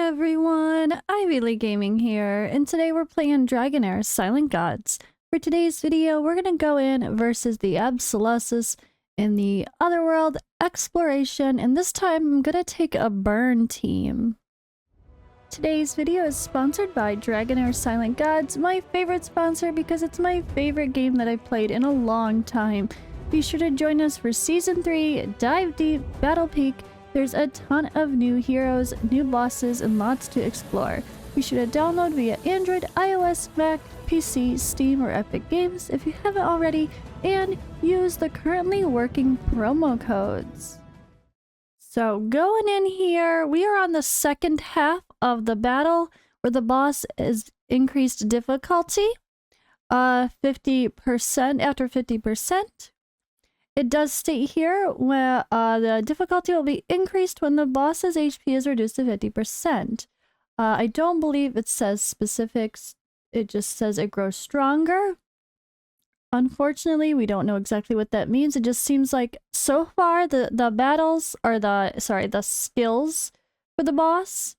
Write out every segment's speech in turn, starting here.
everyone, Ivy Gaming here, and today we're playing Dragonheir Silent Gods. For today's video, we're gonna go in versus the Abbyssolossus in the Otherworld Exploration, and this time I'm gonna take a burn team. Today's video is sponsored by Dragonheir Silent Gods, my favorite sponsor because it's my favorite game that I've played in a long time. Be sure to join us for Season 3, Dive Deep, Battle Peak. There's a ton of new heroes, new bosses, and lots to explore. Be sure to download via Android, iOS, Mac, PC, Steam, or Epic Games if you haven't already, and use the currently working promo codes. So going in here, we are on the second half of the battle where the boss is increased difficulty, 50% after 50%. It does state here where the difficulty will be increased when the boss's HP is reduced to 50%. I don't believe it says specifics. It just says it grows stronger. Unfortunately, we don't know exactly what that means. It just seems like so far the battles or the skills for the boss,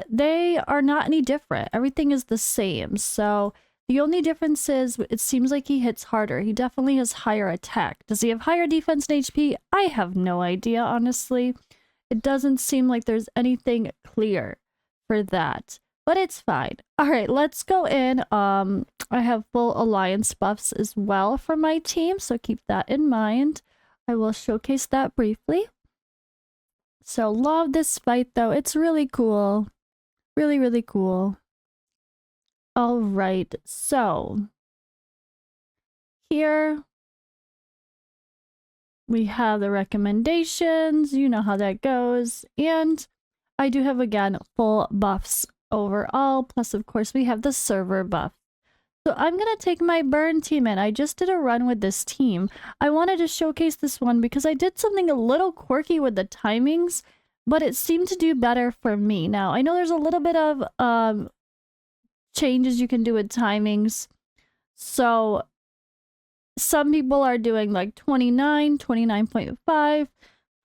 they are not any different. Everything is the same. So the only difference is it seems like he hits harder. He definitely has higher attack. Does he have higher defense and HP? I have no idea, honestly. It doesn't seem like there's anything clear for that, but it's fine. All right, let's go in. I have full alliance buffs as well for my team, so keep that in mind. I will showcase that briefly. So love this fight though. It's really cool. Really, really cool. All right, so here we have the recommendations. You know how that goes. And I do have, again, full buffs overall. Plus, of course, we have the server buff. So I'm going to take my burn team in. I just did a run with this team. I wanted to showcase this one because I did something a little quirky with the timings, but it seemed to do better for me. Now, I know there's a little bit of changes you can do with timings. So some people are doing like 29.5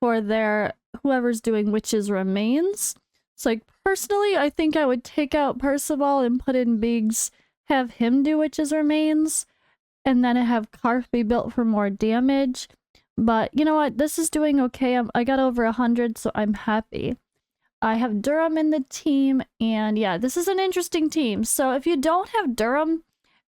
for their whoever's doing Witch's Remains. So like personally, I think I would take out Percival and put in Beags, have him do Witch's Remains, and then have Karf be built for more damage. But you know what? This is doing okay. I got over 100, so I'm happy. I have Durham in the team, and yeah, this is an interesting team. So if you don't have Durham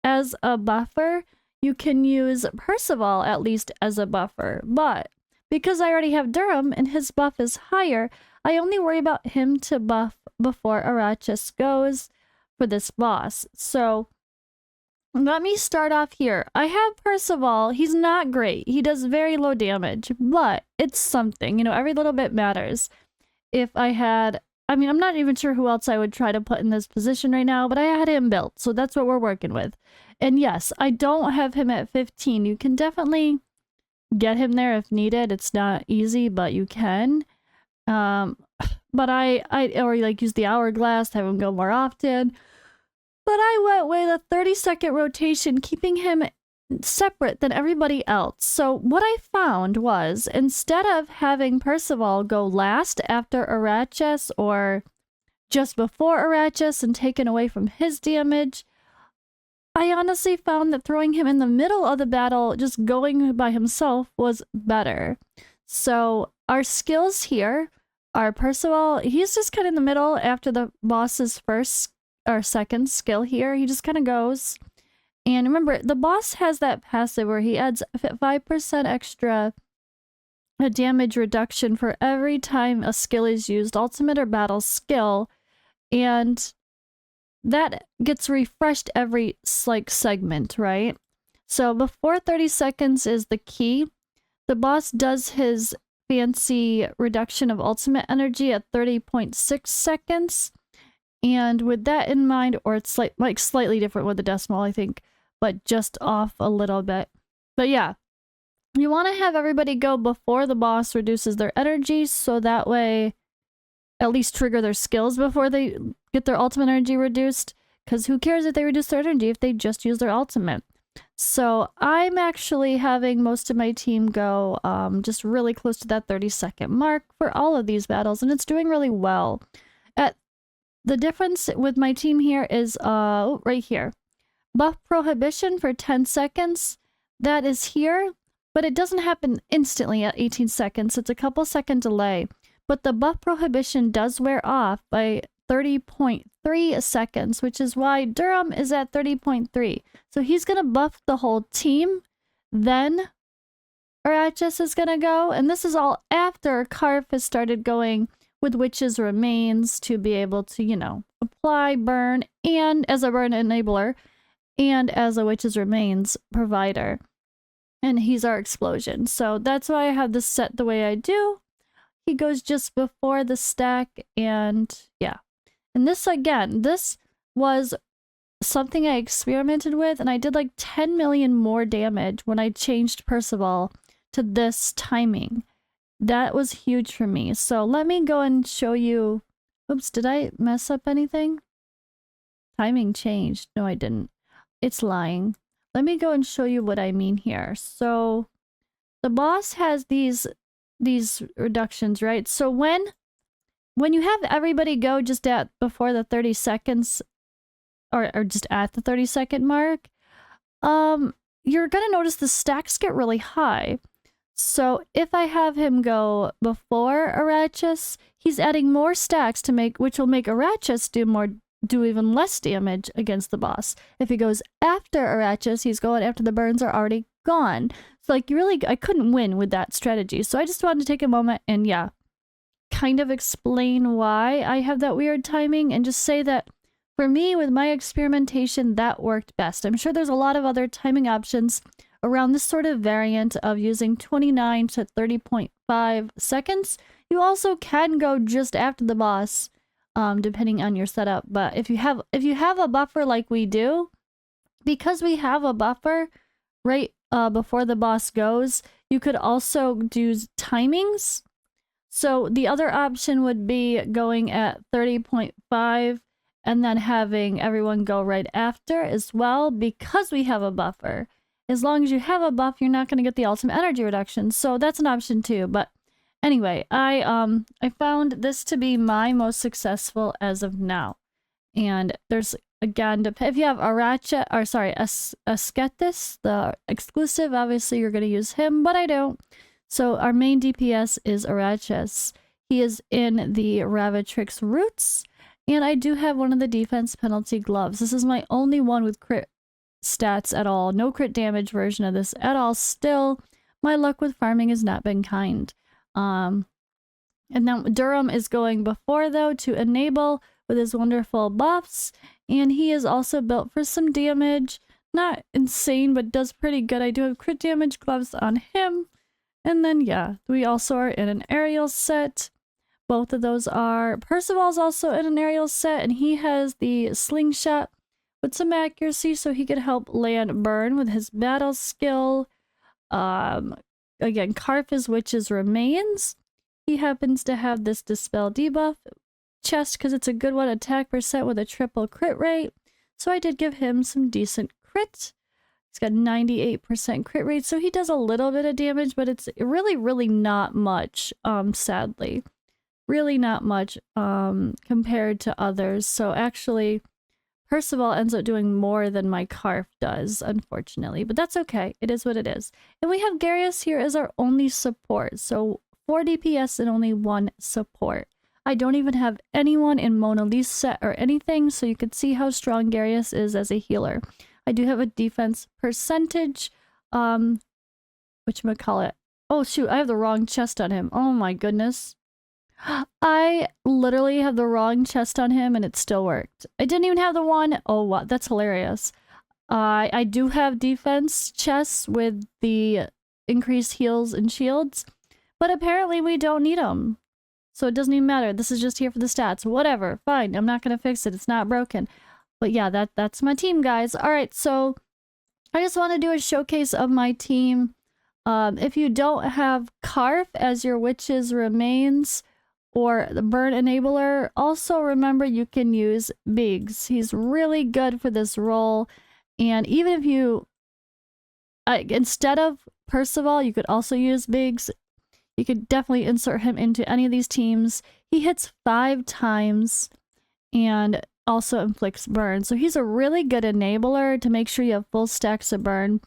as a buffer, you can use Percival at least as a buffer. But because I already have Durham and his buff is higher, I only worry about him to buff before Arachis goes for this boss. So let me start off here. I have Percival. He's not great. He does very low damage, but it's something. You know, every little bit matters. If I had, I mean, I'm not even sure who else I would try to put in this position right now, but I had him built, so that's what we're working with. And yes, I don't have him at 15. You can definitely get him there if needed. It's not easy, but you can. But I or like use the hourglass to have him go more often. But I went with a 30-second rotation, keeping him separate than everybody else. So what I found was instead of having Percival go last after Arachis or just before Arachis and taken away from his damage, I honestly found that throwing him in the middle of the battle, just going by himself, was better. So our skills here are Percival. He's just kind of in the middle after the boss's first or second skill here. He just kind of goes. And remember, the boss has that passive where he adds 5% extra damage reduction for every time a skill is used, ultimate or battle skill, and that gets refreshed every segment, right? So before 30 seconds is the key. The boss does his fancy reduction of ultimate energy at 30.6 seconds. And with that in mind, or it's like slightly different with the decimal, I think, but just off a little bit. But yeah, you want to have everybody go before the boss reduces their energy, so that way at least trigger their skills before they get their ultimate energy reduced, because who cares if they reduce their energy if they just use their ultimate. So I'm actually having most of my team go just really close to that 30-second mark for all of these battles, and it's doing really well. At the difference with my team here is right here. Buff prohibition for 10 seconds. That is here, but it doesn't happen instantly at 18 seconds. It's a couple second delay. But the buff prohibition does wear off by 30.3 seconds, which is why Durham is at 30.3. So he's going to buff the whole team. Then Arachis is going to go. And this is all after Karf has started going with Witch's Remains to be able to, you know, apply burn and as a burn enabler and as a Witch's Remains provider. And he's our explosion. So that's why I have this set the way I do. He goes just before the stack, and yeah. And this, again, this was something I experimented with, and I did like 10 million more damage when I changed Percival to this timing. That was huge for me. So let me go and show you. Oops, did I mess up anything? Timing changed. No, I didn't. It's lying. Let me go and show you what I mean here. So the boss has these reductions, right? So when you have everybody go just at before the 30 seconds or just at the 30-second mark, you're gonna notice the stacks get really high. So if I have him go before Arachis, he's adding more stacks to make, which will make Arachis do even less damage against the boss. If he goes after Arachis, he's going after the burns are already gone. So like I couldn't win with that strategy. So I just wanted to take a moment and yeah, kind of explain why I have that weird timing and just say that for me with my experimentation, that worked best. I'm sure there's a lot of other timing options around this sort of variant of using 29 to 30.5 seconds. You also can go just after the boss, depending on your setup. But if you have a buffer like we do, because we have a buffer right before the boss goes, you could also do timings. So the other option would be going at 30.5 and then having everyone go right after as well, because we have a buffer. As long as you have a buff, you're not going to get the ultimate energy reduction. So that's an option too. But anyway, I found this to be my most successful as of now. And there's, again, if you have Ascetus, the exclusive, obviously you're going to use him, but I don't. So our main DPS is Arachis. He is in the Ravatrix Roots, and I do have one of the defense penalty gloves. This is my only one with crit stats at all. No crit damage version of this at all. Still, my luck with farming has not been kind. And then Durham is going before, though, to enable with his wonderful buffs, and he is also built for some damage. Not insane, but does pretty good. I do have crit damage gloves on him. And then, yeah, we also are in an aerial set. Both of those are... Percival's also in an aerial set, and he has the slingshot with some accuracy, so he could help land burn with his battle skill. Again, Karf is Witch's Remains. He happens to have this Dispel debuff chest because it's a good one, attack percent with a triple crit rate. So I did give him some decent crit. He's got 98% crit rate, so he does a little bit of damage, but it's really, really not much, sadly. Really not much compared to others. So actually, Percival ends up doing more than my Karf does, unfortunately. But that's okay. It is what it is. And we have Garius here as our only support. So 4 DPS and only 1 support. I don't even have anyone in Mona Lisa set or anything, so you can see how strong Garius is as a healer. I do have a defense percentage, whatchamacallit. Oh shoot, I have the wrong chest on him. Oh my goodness. I literally have the wrong chest on him and it still worked. I didn't even have the one. Oh, what? That's hilarious. I do have defense chests with the increased heals and shields, but apparently we don't need them. So it doesn't even matter. This is just here for the stats. Whatever. Fine. I'm not going to fix it. It's not broken. But yeah, that's my team, guys. All right, so I just want to do a showcase of my team. If you don't have Karf as your Witch's Remains or the Burn Enabler, also remember you can use Beags. He's really good for this role. And even if you, instead of Percival, you could also use Beags. You could definitely insert him into any of these teams. He hits 5 times. and also inflicts burn. So he's a really good enabler to make sure you have full stacks of burn.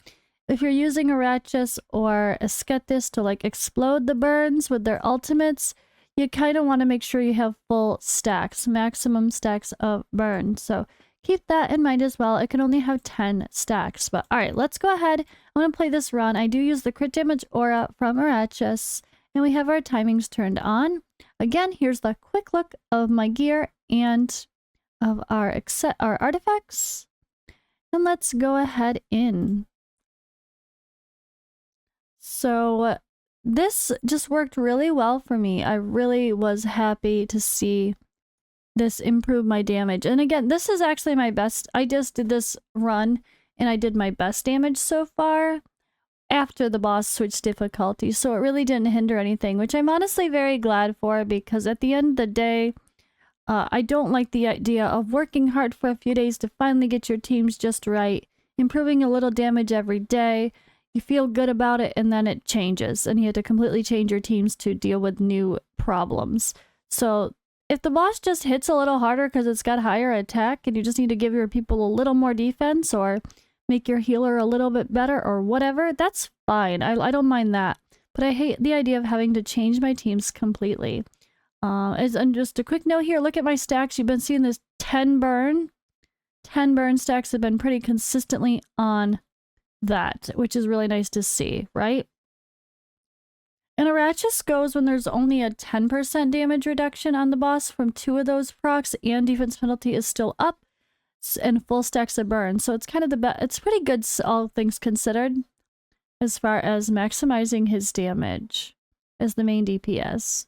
If you're using Arachis or Ascetis to like explode the burns with their ultimates, you kind of want to make sure you have full stacks, maximum stacks of burn. So keep that in mind as well. It can only have 10 stacks. But all right, let's go ahead. I'm going to play this run. I do use the crit damage aura from Arachis, and we have our timings turned on. Again, here's the quick look of my gear and of our artifacts. And let's go ahead in. So this just worked really well for me. I really was happy to see this improve my damage. And again, this is actually my best. I just did this run and I did my best damage so far after the boss switched difficulty. So it really didn't hinder anything, which I'm honestly very glad for, because at the end of the day, I don't like the idea of working hard for a few days to finally get your teams just right, improving a little damage every day. You feel good about it, and then it changes, and you have to completely change your teams to deal with new problems. So if the boss just hits a little harder because it's got higher attack, and you just need to give your people a little more defense, or make your healer a little bit better, or whatever, that's fine. I don't mind that. But I hate the idea of having to change my teams completely. And just a quick note here, look at my stacks. You've been seeing this 10 burn. 10 burn stacks have been pretty consistently on that, which is really nice to see, right? And Arachis goes when there's only a 10% damage reduction on the boss from 2 of those procs, and defense penalty is still up, and full stacks of burn. So it's kind of the best. It's pretty good, all things considered, as far as maximizing his damage as the main DPS.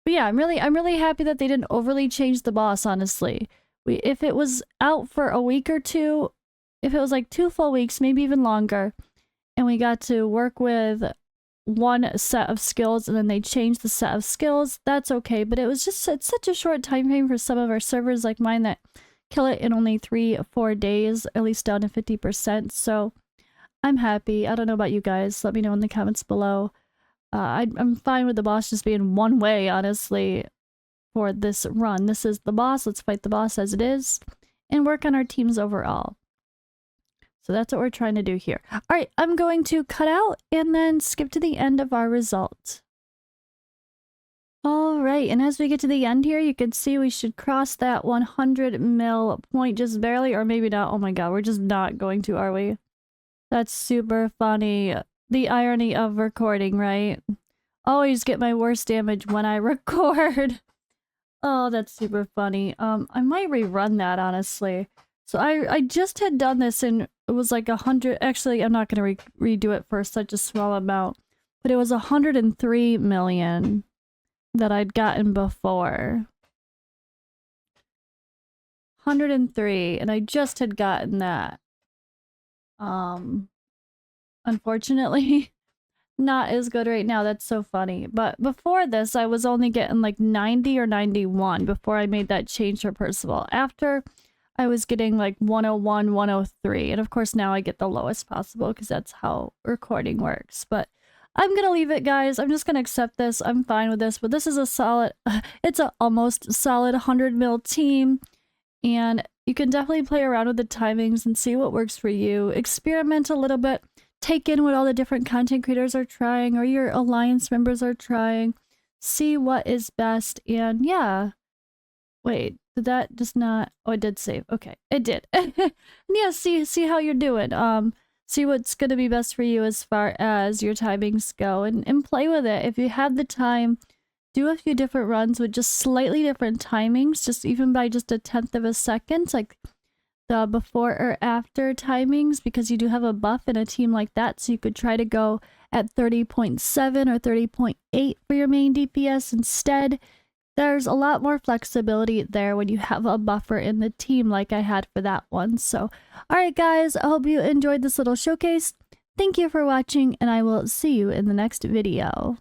But yeah, I'm really happy that they didn't overly change the boss, honestly. If it was out for a week or two, if it was like 2 full weeks, maybe even longer, and we got to work with one set of skills and then they changed the set of skills, that's okay. But it's such a short time frame for some of our servers like mine that kill it in only 3 or 4 days, at least down to 50%. So I'm happy. I don't know about you guys. Let me know in the comments below. I'm fine with the boss just being one way, honestly, for this run. This is the boss. Let's fight the boss as it is and work on our teams overall. So that's what we're trying to do here. All right, I'm going to cut out and then skip to the end of our result. All right, and as we get to the end here, you can see we should cross that 100 mil point just barely, or maybe not. Oh my god, we're just not going to, are we? That's super funny. The irony of recording, right? Always get my worst damage when I record. Oh, that's super funny. I might rerun that, honestly. So I just had done this and it was like 100. Actually, I'm not going to redo it for such a small amount. But it was 103 million that I'd gotten before. 103, and I just had gotten that. Unfortunately, not as good right now. That's so funny. But before this, I was only getting like 90 or 91 before I made that change for Percival. After, I was getting like 101, 103. And of course, now I get the lowest possible because that's how recording works. But I'm going to leave it, guys. I'm just going to accept this. I'm fine with this. But this is a solid, it's an almost solid 100 mil team. And you can definitely play around with the timings and see what works for you. Experiment a little bit. Take in what all the different content creators are trying or your alliance members are trying. See what is best. And yeah. Wait, did that just not... Oh, it did save. Okay, it did. Yeah, see how you're doing. See what's going to be best for you as far as your timings go. And play with it. If you have the time, do a few different runs with just slightly different timings. Just even by just 1/10 of a second. Like the before or after timings, because you do have a buff in a team like that, so you could try to go at 30.7 or 30.8 for your main DPS instead. There's a lot more flexibility there when you have a buffer in the team like I had for that one. So, alright guys, I hope you enjoyed this little showcase. Thank you for watching, and I will see you in the next video.